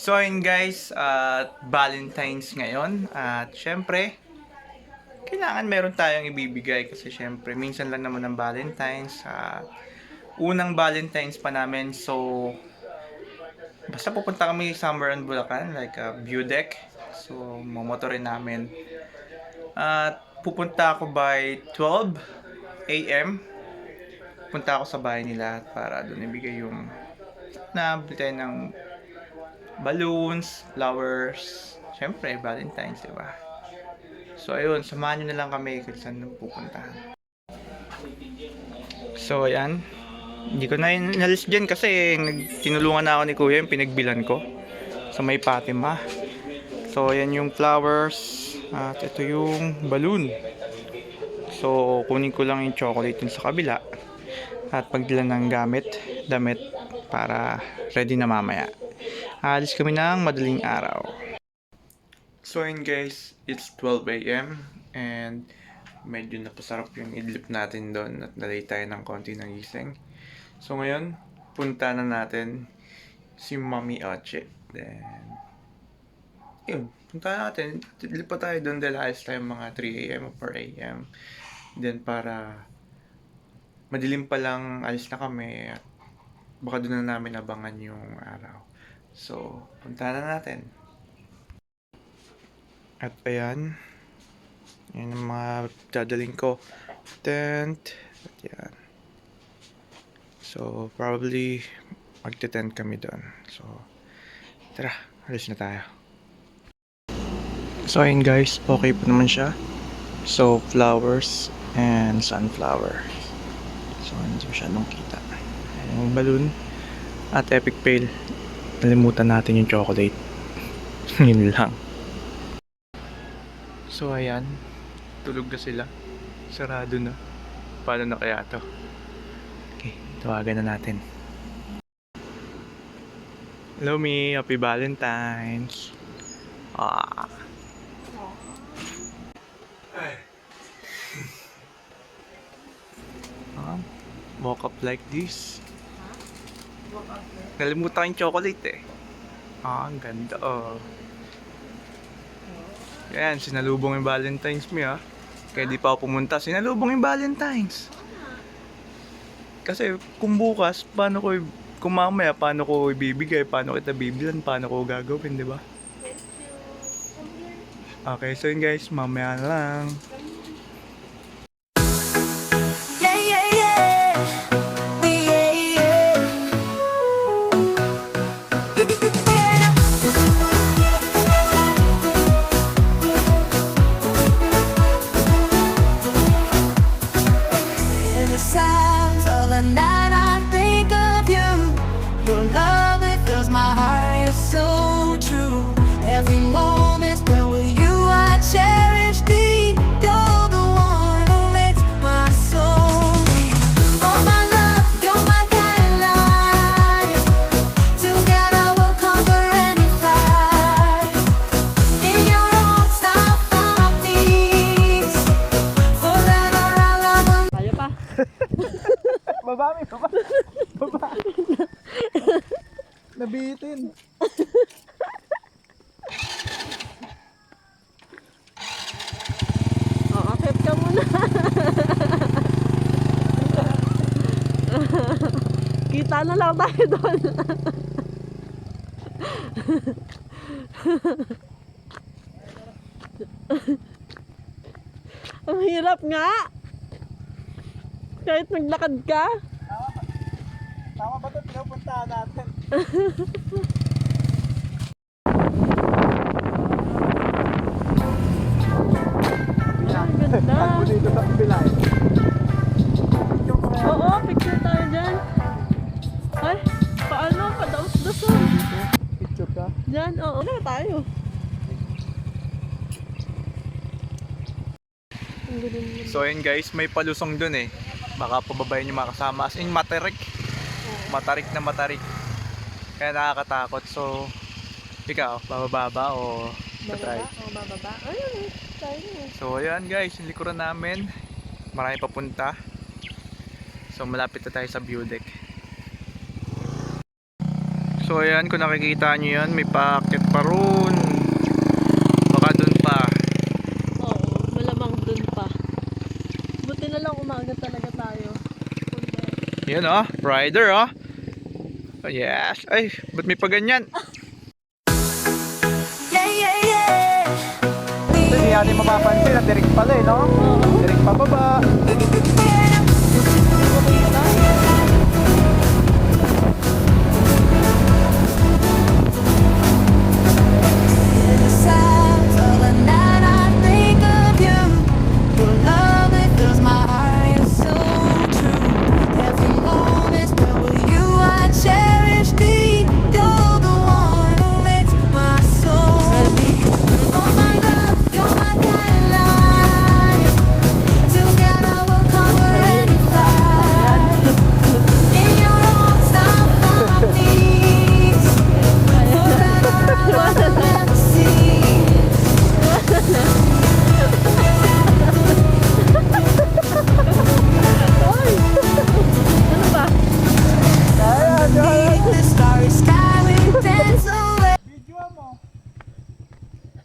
So ayun guys, Valentine's ngayon at syempre, kailangan meron tayong ibibigay kasi syempre minsan lang naman ang Valentine's, unang Valentine's pa namin. So basta pupunta kami somewhere in Bulacan like a view deck. So mamotorin namin at pupunta ako by 12 AM. Punta ako sa bahay nila para doon ibigay yung nabili ng balloons, flowers, syempre Valentine's, diba? So ayun, samahan nyo na lang kami kung saan pupuntahan. So ayan, hindi ko na inalis dyan kasi tinulungan na ako ni Kuya yung pinagbilan ko sa may Fatima. So ayan yung flowers at ito yung balloon. So kunin ko lang yung chocolate dun sa kabila at pagdilan ng damit para ready na mamaya. Alis kami ng madaling araw. So yun guys, it's 12 AM and medyo napasarap yung idlip natin doon at nalay tayo ng konti ng gising. So ngayon, punta na natin si Mami Oche. Then, yun, punta natin. Idlip pa tayo doon dahil alis tayo mga 3 AM o 4 AM. Then para madilim pa lang alis na kami at baka doon na namin abangan yung araw. So, punta na natin. At ayan, yan ang mga dadaling ko. Tent, at yan. So, probably magte-tent kami doon. So, tara, alis na tayo. So, ayun guys, okay po naman siya. So, flowers and sunflower. So, hindi masyadong kita. Yung balloon at epic fail. Nalimutan natin yung chocolate. Yun lang. So ayan, tulog na sila. Sarado na. Paano na kaya to? Okay, tawagan na natin. Hello Mi, happy Valentine's. Woke up like this. Nalimutan yung chocolate eh. Ang ganda oh. Yan, sinalubong yung Valentine's me Kaya di pa ako pumunta, sinalubong yung Valentine's. Kasi kung bukas, kung mamaya, paano ko ibibigay, paano kita bibilan, paano ko gagawin, di ba? Okay, so yun guys, mamaya na lang. Baba. Nabitin. Akit ka muna. Kita na lang tayo doon. Ang hirap nga. Kahit naglakad ka. Tama ba ito? Pinapuntahan natin. Ang ganda. Ako dito sa kabila. Oo, picture tayo dyan. Ay, paano? Padaos-dasan. Picture ka? Dyan, oo. Wala tayo. So ayun guys, may palusong dun eh. Baka pababayin yung mga kasama. As in, matarik. Matarik. Kaya nakakatakot. So, ikaw, bababa ba o tatry? Bababa? Ayun, tayo. So ayan guys, yung likuran namin. Marami papunta. So malapit na tayo sa view deck. So ayan, kung nakikita nyo yan, may paakyat pa ron. Baka dun pa. Oo, malamang dun pa. Buti na lang umaga talaga tayo. Yan oh, rider oh. Oh, yes. Ay, ba't may paganyan? Hindi natin mapapansin na direct pala eh, no? Direct pababa.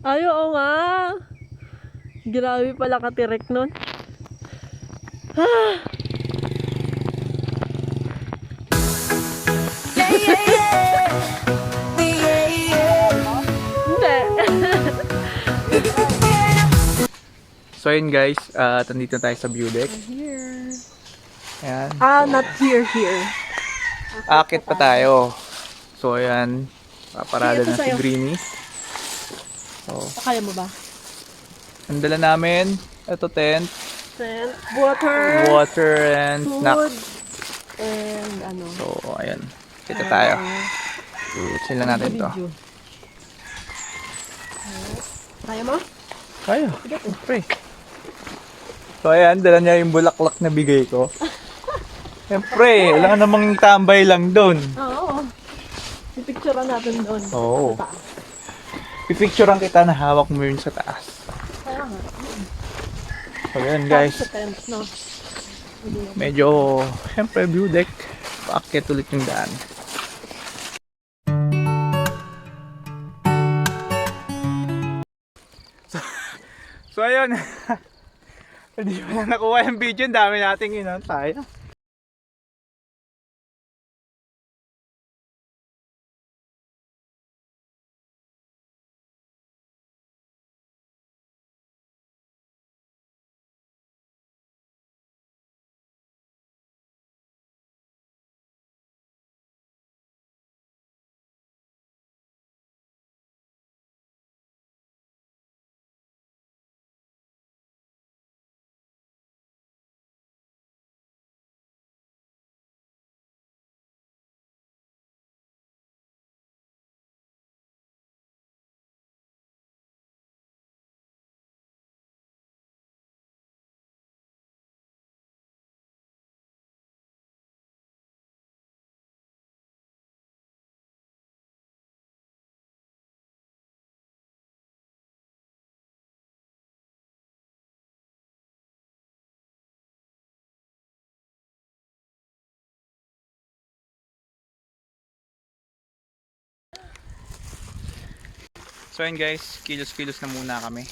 Ay, oo nga. Grabe pala katirek nun. Ah! Hindi. So ayun guys, nandito tayo sa view deck. Here. Ayan. Ah, not here, here. Akit pa tayo. So ayan, paparada Sige, ito na si sa'yo. Greenie. So, Kaya mo ba? ang dala namin, ito tent, Then, water, water and food, snacks. and ano. So ayan, kita tayo. Sila natin to. Video. Kaya mo? Kaya, siyempre. So ayan, dala niya yung bulaklak na bigay ko. Siyempre, wala namang tambay lang doon. Oo. Pipicturean natin doon. Oo. Sa taas. Pipicturean kita na hawak mo yun sa taas. Kaya nga. So ayan guys, Sa tent, no? medyo, siyempre view deck. Paakyat ulit yung daan. So ayun, hindi ko na nakuha yung video, ang dami nating inantay. So ayun guys, kilos-kilos na muna kami.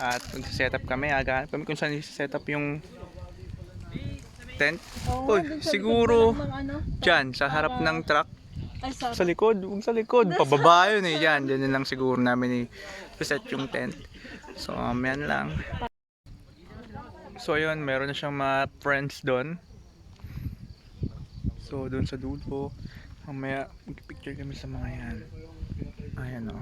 At magsa-setup kami, agahan kami kung saan i-setup yung tent. Oo, Uy, dun sa siguro likod na lang ng ano, dyan, sa harap ng truck. Ay, sorry. Sa likod, huwag sa likod. Pababa yun eh, dyan. Dyan na lang siguro namin i-set yung tent. So, yan lang. So, yun, meron na siyang mga friends doon. So, doon sa dulo. Mamaya, mag-picture kami sa mga yan. Ayan o.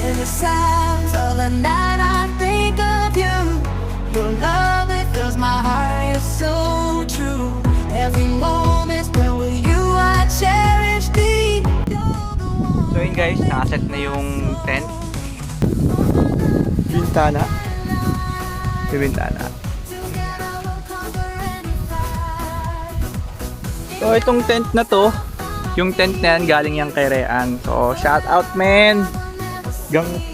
In the silence of the night, I think of you. Your love, it fills my heart. You're so true. Every moment spent with you, I cherish deep. You're the one. So, yun guys, nakaset na yung tent. Bintana. May bintana. So, itong tent na to, yung tent na yan galing yan kay Rean. So, shout out man!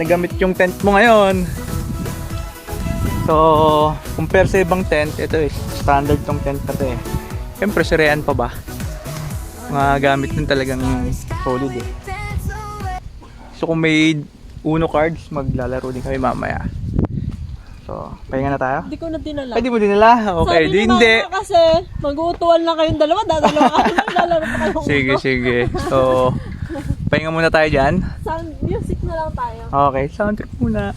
Nagamit yung tent mo ngayon. So, compare sa ibang tent, ito eh, standard tong tent na to eh. Siyempre, si Rean pa ba? Mga gamit nun talagang solid eh. So, kung may Uno cards, maglalaro din kami mamaya. So, pahinga na tayo? Hindi ko na dinala. Ay, di mo dinala? Okay, Sabi di ni hindi. Mama kasi, mag-uutuan lang kayong dalawa, dadalawa ka lang, lalaro pa kayong Sige, uno. sige. So, pahinga muna tayo dyan. Sound, music na lang tayo. Okay, sound trip muna.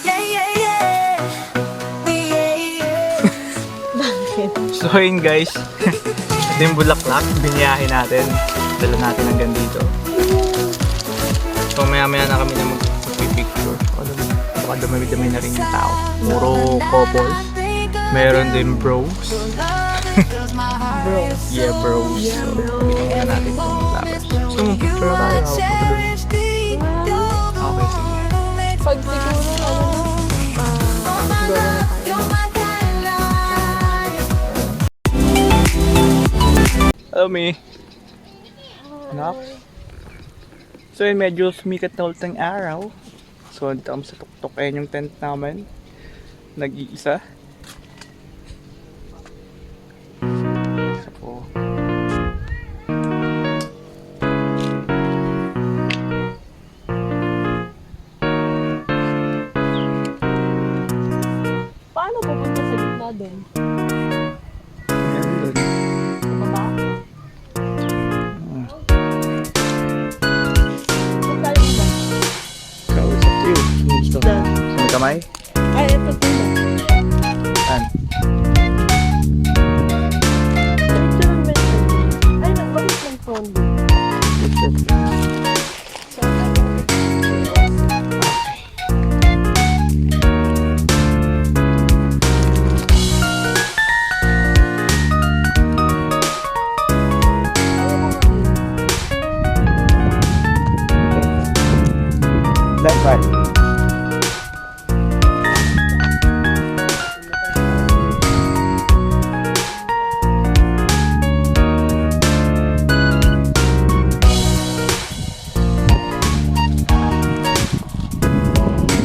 Yeah, yeah, yeah. Yeah, yeah. Bakit? So, yun guys. Ito yung bulaklak, biniyahin natin. Dala natin hanggang dito. So, maya-maya na kami na magpipicture. Baka dami-dami na rin yung tao. Puro couples. Meron din bros. Yeah, bros. So, tingnan natin itong flowers. Gusto mong picture na tayo? Hawak ko dun. Okay, sige. Pag siguro, siguro na tayo. Hello, me. Anak. So, yun, medyo sumikat na ulit ang araw. So, dito kami sa tuktok. Ayan yung tent namin. Nag-iisa. Isa po. Paano pupunta sa gitna doon? Ayan dun. Sa baba? Ah. Saan tayo ba? So, it's up to you. Saan gusto? Dyan. Sa may kamay? Ay, ito pala. Saan? Picture ang mention. Ay, nagbalik ng phone. Picture. So, Left, right.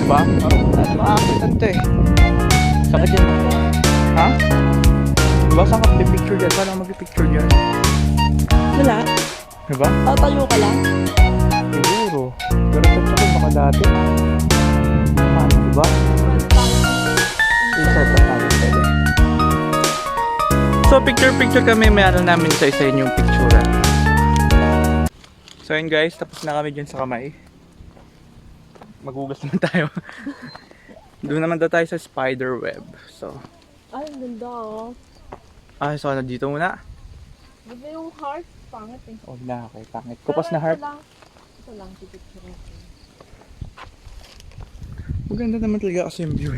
Diba? Ano makakakitan to eh. Saka dyan. Ha? Diba saan ka pipicture dyan? Saan ako magpipicture dyan? wala. Diba? Tatayo ka lang. Siguro. Pero sa ko baka dati. Ano, diba? Insert lang natin pwede. So picture kami, may ano namin sa isa yung picture. So yun guys, tapos na kami dyan sa kamay. Magugas naman tayo. Doon naman daw tayo sa spider web. So, Ay, ang ganda oh. so ano dito muna? Diba yung heart? Pangit eh. Oh na, okay, pangit. Kupas na heart. Ito lang, pipicture ko. Maganda naman talaga kasi yung view.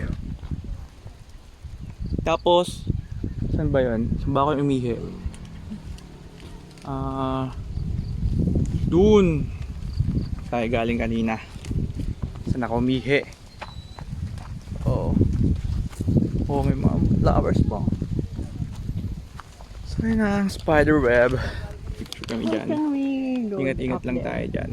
Tapos, saan ba yun? Saan ba ako umihi? Doon. Tayo galing kanina. Saan ako umihi? Oo. Oh, may mga flowers pa. So yun na, spider web. Picture kami dyan. Ingat-ingat lang tayo dyan.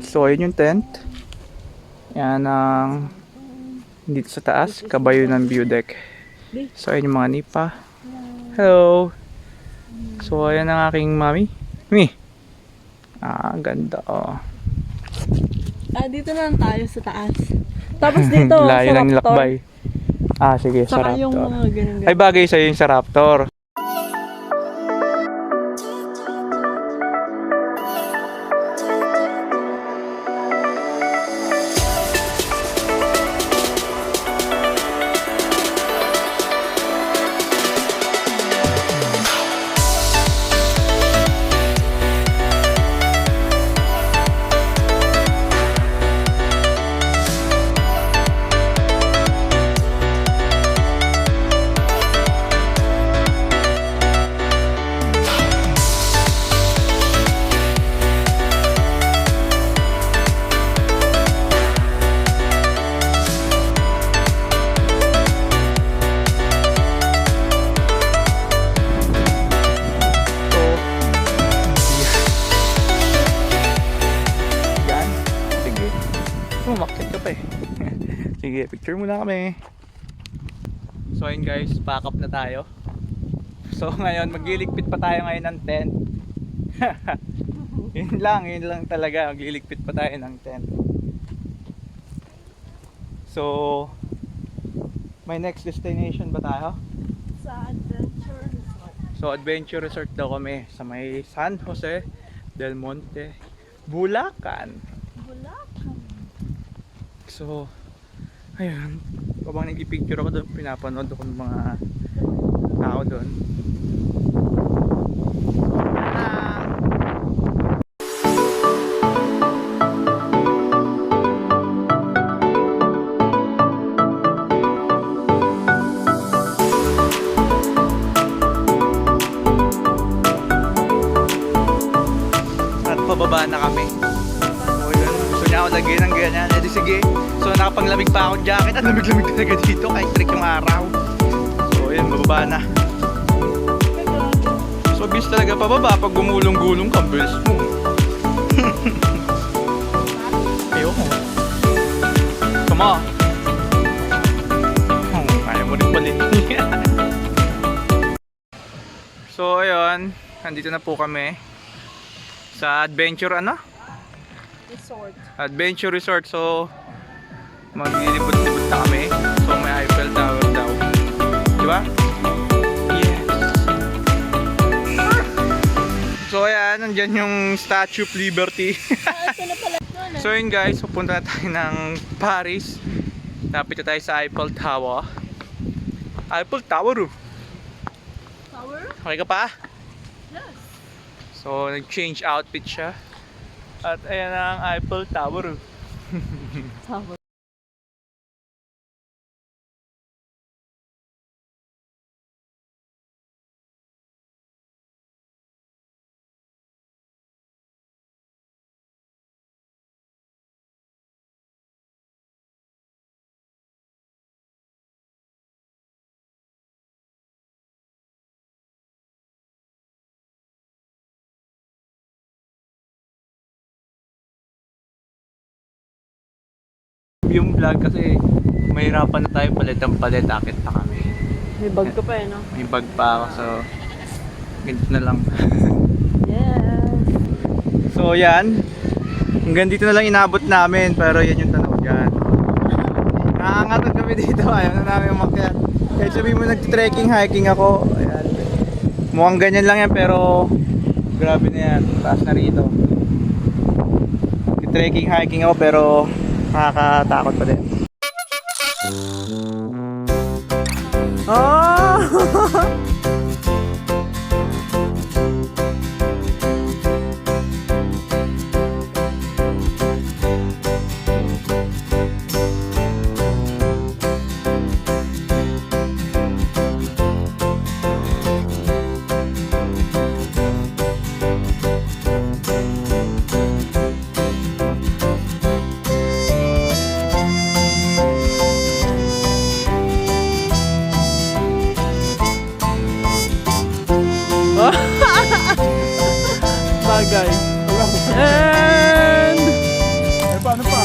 So, ayun yung tent. Yan ang dito sa taas, Kabayunan View Deck. So, ayan yung mga nipa. Hello! So, ayan ang aking mami. Mami! Ah, ganda oh. Dito na lang tayo sa taas. Tapos dito, Layo sa ng Raptor. lakbay. Ah, sige, sa Saka yung Raptor. mga ganun. Ay, bagay sa'yo yung sa Raptor. Yan. Sige. Umakit ka pa eh. Sige, picture muna kami. So ayun guys, pack up na tayo. So ngayon, magliligpit pa tayo ngayon ng tent. yun lang talaga. Magliligpit pa tayo ng tent. So, may next destination ba tayo? Sa Adventure Resort. So, Adventure Resort daw kami sa may San Jose del Monte, Bulacan. Bulacan. So, ayun. Habang nag-picture ako doon, pinapanood ako ng mga tao doon. At pababa na kami. So, yun. Gusto niya ako lagyan ng ganyan. Edi sige. So, nakapanglamig pa akong jacket. Ang lamig-lamig talaga dito kahit trick yung araw. So, yun. Bababa na. So, bis talaga pababa pag gumulong-gulong ka. Bilis mo. Ayoko. Come on. Ayaw mo rin palit. So, ayun. Nandito na po kami sa Adventure Resort. Adventure Resort. So, maglilibot-libot na kami. So, may Eiffel Tower daw. Diba? Yes. So, ayan. Nandyan yung Statue of Liberty. Ito na pala. So, yun guys. Pupunta na tayo ng Paris. Napit na tayo sa Eiffel Tower. Eiffel Tower. Tower? Okay ka pa? Yes. So, nag-change outfit siya. At ayan ang Eiffel Tower. Tower. Yung vlog kasi mahirapan na tayo palit akit pa kami. May bag ka pa eh, no? May bag pa ako so ganito na lang. Yes. So yan. Hanggang dito na lang inabot namin pero yan yung tanaw dyan. Nakakangatag kami dito. Ayaw na namin umakyat. Kahit sabihin mo nag-trekking, hiking ako. Ayan. Mukhang ganyan lang yan pero grabe na yan. Taas na rito. Nag-trekking, hiking ako pero nakakatakot pa din. Oh! Bagay. And... Eh, paano pa?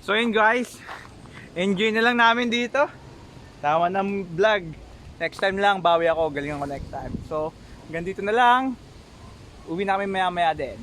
So yun guys, enjoy na lang namin dito. Tama ng vlog. Next time lang, bawi ako. Galingan ko next time. So, hanggang dito na lang. Uwi namin maya-maya din.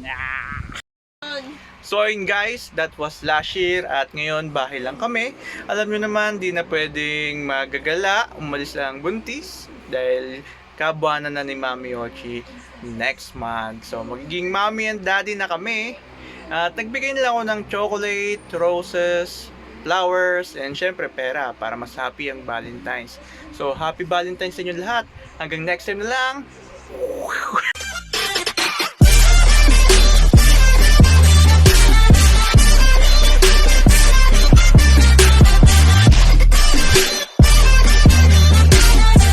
So yun guys, that was last year at ngayon bahay lang kami. Alam nyo naman, di na pwedeng magagala, umalis lang buntis dahil kabuanan na ni Mami Ochi next month. So magiging Mami and Daddy na kami. At nagbigay nila ako ng chocolate, roses, flowers, and syempre pera para mas happy ang Valentine's. So happy Valentine's sa inyo lahat. Hanggang next time na lang.